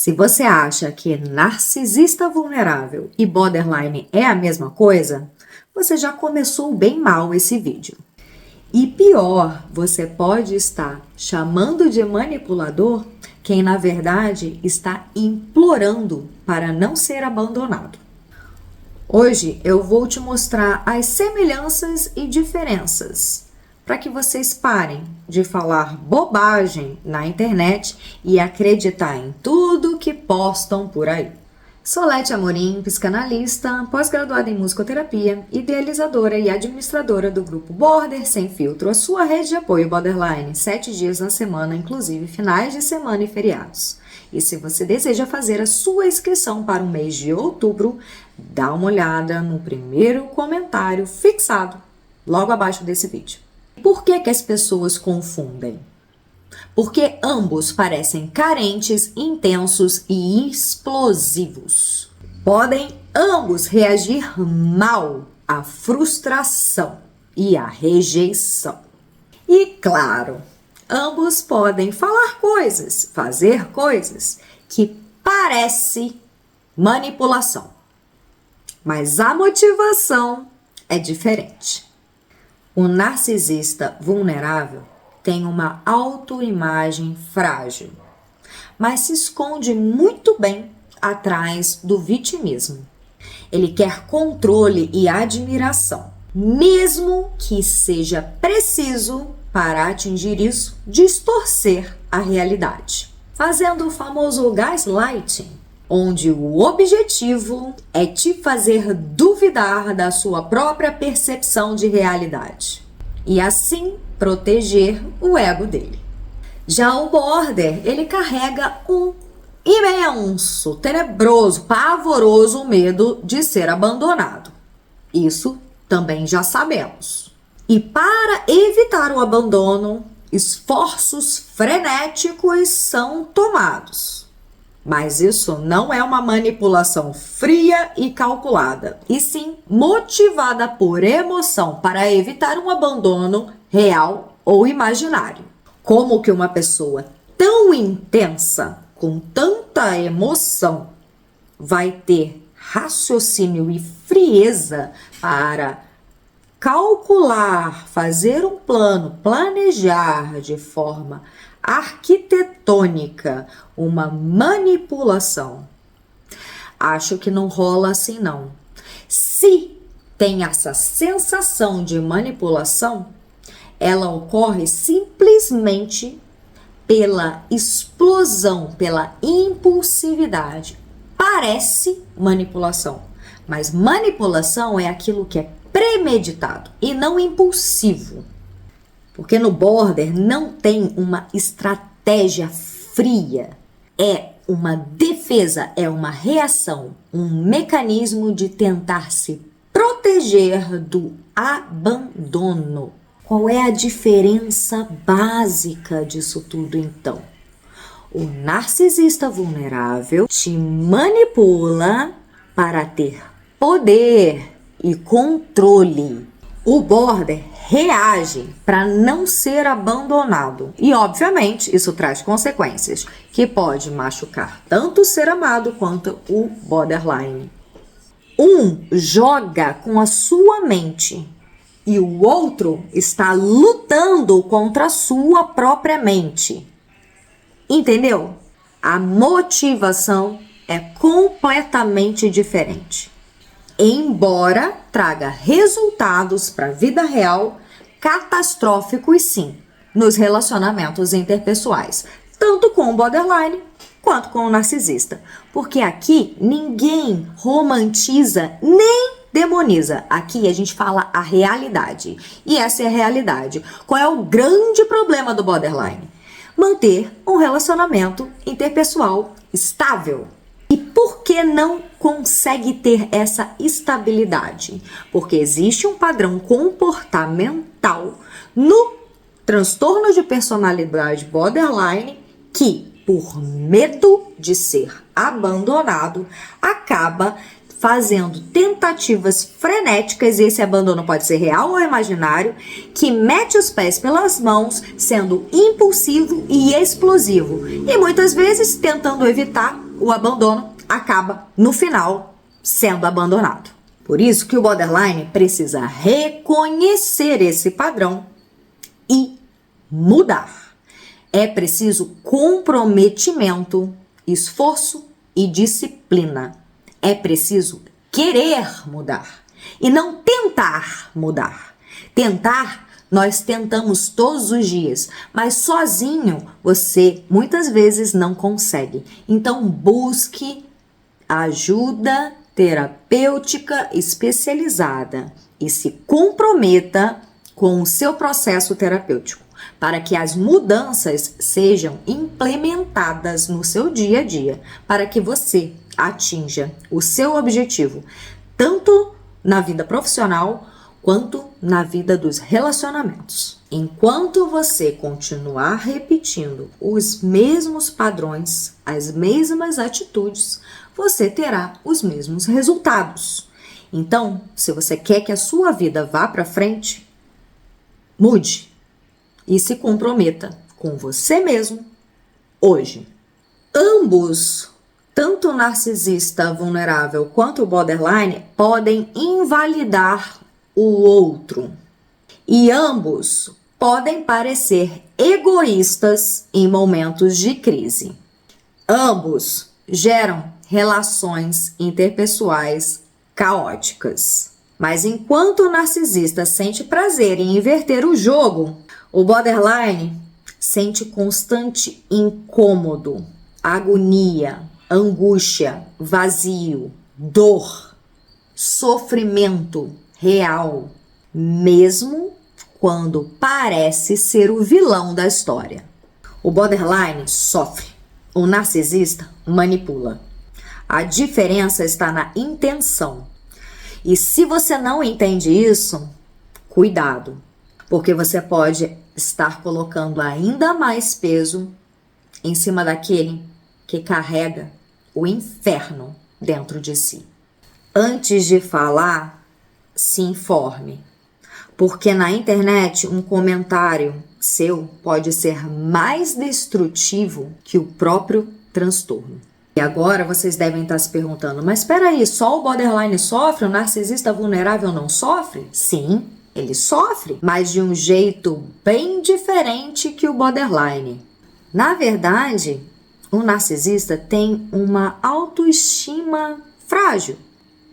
Se você acha que narcisista vulnerável e borderline é a mesma coisa, você já começou bem mal esse vídeo. E pior, você pode estar chamando de manipulador quem na verdade está implorando para não ser abandonado. Hoje eu vou te mostrar as semelhanças e diferenças para que vocês parem de falar bobagem na internet e acreditar em tudo que postam por aí. Sou Leti Amorim, psicanalista, pós-graduada em musicoterapia, idealizadora e administradora do grupo Border Sem Filtro, a sua rede de apoio borderline, 7 dias na semana, inclusive finais de semana e feriados. E se você deseja fazer a sua inscrição para o mês de outubro, dá uma olhada no primeiro comentário fixado logo abaixo desse vídeo. Por que as pessoas confundem? Porque ambos parecem carentes, intensos e explosivos. Podem ambos reagir mal à frustração e à rejeição. E claro, ambos podem falar coisas, fazer coisas que parece manipulação. Mas a motivação é diferente. O narcisista vulnerável tem uma autoimagem frágil, mas se esconde muito bem atrás do vitimismo. Ele quer controle e admiração, mesmo que seja preciso, para atingir isso, distorcer a realidade, fazendo o famoso gaslighting, onde o objetivo é te fazer duvidar da sua própria percepção de realidade e assim proteger o ego dele. Já o border, ele carrega um imenso, tenebroso, pavoroso medo de ser abandonado. Isso também já sabemos. E para evitar o abandono, esforços frenéticos são tomados. Mas isso não é uma manipulação fria e calculada, e sim motivada por emoção para evitar um abandono real ou imaginário. Como que uma pessoa tão intensa, com tanta emoção, vai ter raciocínio e frieza para calcular, fazer um plano, planejar de forma arquitetônica uma manipulação? Acho que não rola assim não. Se tem essa sensação de manipulação, ela ocorre simplesmente pela explosão, pela impulsividade. Parece manipulação, mas manipulação é aquilo que é premeditado e não impulsivo. Porque no border não tem uma estratégia fria, é uma defesa, é uma reação, um mecanismo de tentar se proteger do abandono. Qual é a diferença básica disso tudo então? O narcisista vulnerável te manipula para ter poder e controle. O border reage para não ser abandonado. E, obviamente, isso traz consequências que pode machucar tanto o ser amado quanto o borderline. Um joga com a sua mente e o outro está lutando contra a sua própria mente. Entendeu? A motivação é completamente diferente. Embora traga resultados para a vida real catastróficos, sim, nos relacionamentos interpessoais, tanto com o borderline quanto com o narcisista. Porque aqui ninguém romantiza nem demoniza. Aqui a gente fala a realidade. E essa é a realidade. Qual é o grande problema do borderline? Manter um relacionamento interpessoal estável. E por que não consegue ter essa estabilidade? Porque existe um padrão comportamental no transtorno de personalidade borderline que, por medo de ser abandonado, acaba fazendo tentativas frenéticas, e esse abandono pode ser real ou imaginário, que mete os pés pelas mãos, sendo impulsivo e explosivo, e muitas vezes tentando evitar o abandono acaba, no final, sendo abandonado. Por isso que o borderline precisa reconhecer esse padrão e mudar. É preciso comprometimento, esforço e disciplina. É preciso querer mudar e não tentar mudar. Tentar, nós tentamos todos os dias, mas sozinho você muitas vezes não consegue. Então busque ajuda terapêutica especializada e se comprometa com o seu processo terapêutico para que as mudanças sejam implementadas no seu dia a dia, para que você atinja o seu objetivo, tanto na vida profissional quanto na vida dos relacionamentos. Enquanto você continuar repetindo os mesmos padrões, as mesmas atitudes, você terá os mesmos resultados. Então, se você quer que a sua vida vá para frente, mude e se comprometa com você mesmo hoje. Ambos, tanto o narcisista vulnerável quanto o borderline, podem invalidar o outro. E ambos podem parecer egoístas em momentos de crise. Ambos geram relações interpessoais caóticas. Mas enquanto o narcisista sente prazer em inverter o jogo, o borderline sente constante incômodo, agonia, angústia, vazio, dor, sofrimento real, mesmo quando parece ser o vilão da história. O borderline sofre, o narcisista manipula. A diferença está na intenção. E se você não entende isso, cuidado, porque você pode estar colocando ainda mais peso em cima daquele que carrega o inferno dentro de si. Antes de falar, se informe, porque na internet um comentário seu pode ser mais destrutivo que o próprio transtorno. E agora vocês devem estar se perguntando, mas espera aí, só o borderline sofre? O narcisista vulnerável não sofre? Sim, ele sofre, mas de um jeito bem diferente que o borderline. Na verdade, o narcisista tem uma autoestima frágil.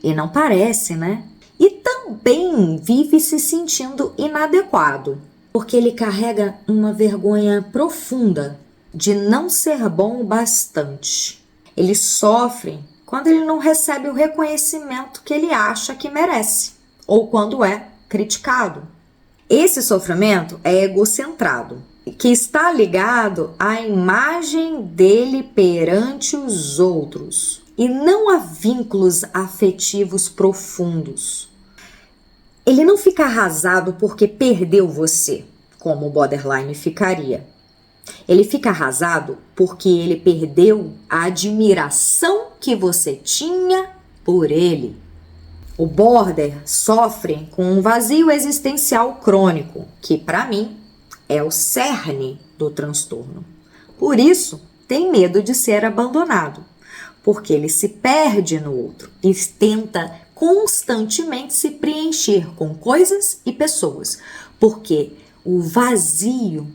E não parece, né? E também vive se sentindo inadequado, porque ele carrega uma vergonha profunda de não ser bom o bastante. Ele sofre quando ele não recebe o reconhecimento que ele acha que merece, ou quando é criticado. Esse sofrimento é egocentrado, que está ligado à imagem dele perante os outros, e não a vínculos afetivos profundos. Ele não fica arrasado porque perdeu você, como o borderline ficaria. Ele fica arrasado porque ele perdeu a admiração que você tinha por ele. O border sofre com um vazio existencial crônico, que para mim é o cerne do transtorno. Por isso, tem medo de ser abandonado, porque ele se perde no outro e tenta constantemente se preencher com coisas e pessoas, porque o vazio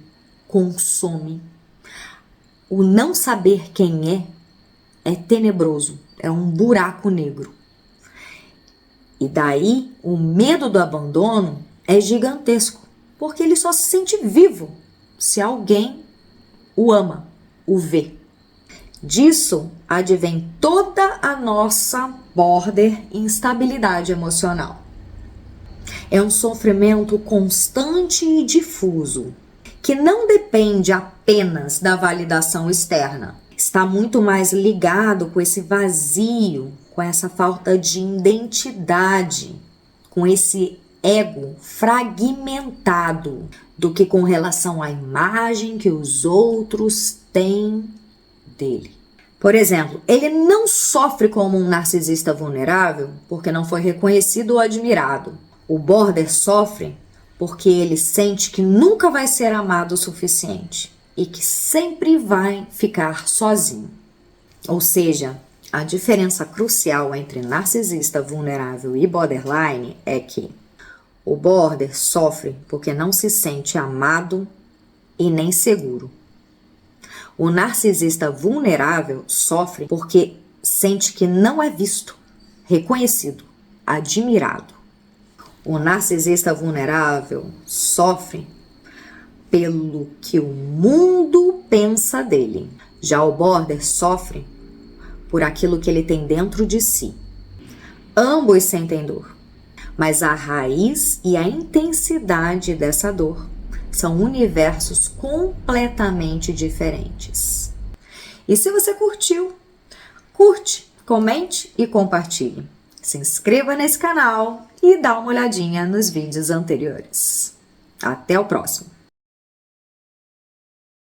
consome. O não saber quem é tenebroso, é um buraco negro. E daí o medo do abandono é gigantesco, porque ele só se sente vivo se alguém o ama, o vê. Disso advém toda a nossa border instabilidade emocional. É um sofrimento constante e difuso, que não depende apenas da validação externa. Está muito mais ligado com esse vazio, com essa falta de identidade, com esse ego fragmentado, do que com relação à imagem que os outros têm dele. Por exemplo, ele não sofre como um narcisista vulnerável porque não foi reconhecido ou admirado. O border sofre porque ele sente que nunca vai ser amado o suficiente e que sempre vai ficar sozinho. Ou seja, a diferença crucial entre narcisista vulnerável e borderline é que o border sofre porque não se sente amado e nem seguro. O narcisista vulnerável sofre porque sente que não é visto, reconhecido, admirado. O narcisista vulnerável sofre pelo que o mundo pensa dele. Já o border sofre por aquilo que ele tem dentro de si. Ambos sentem dor, mas a raiz e a intensidade dessa dor são universos completamente diferentes. E se você curtiu, curte, comente e compartilhe. Se inscreva nesse canal e dá uma olhadinha nos vídeos anteriores. Até o próximo!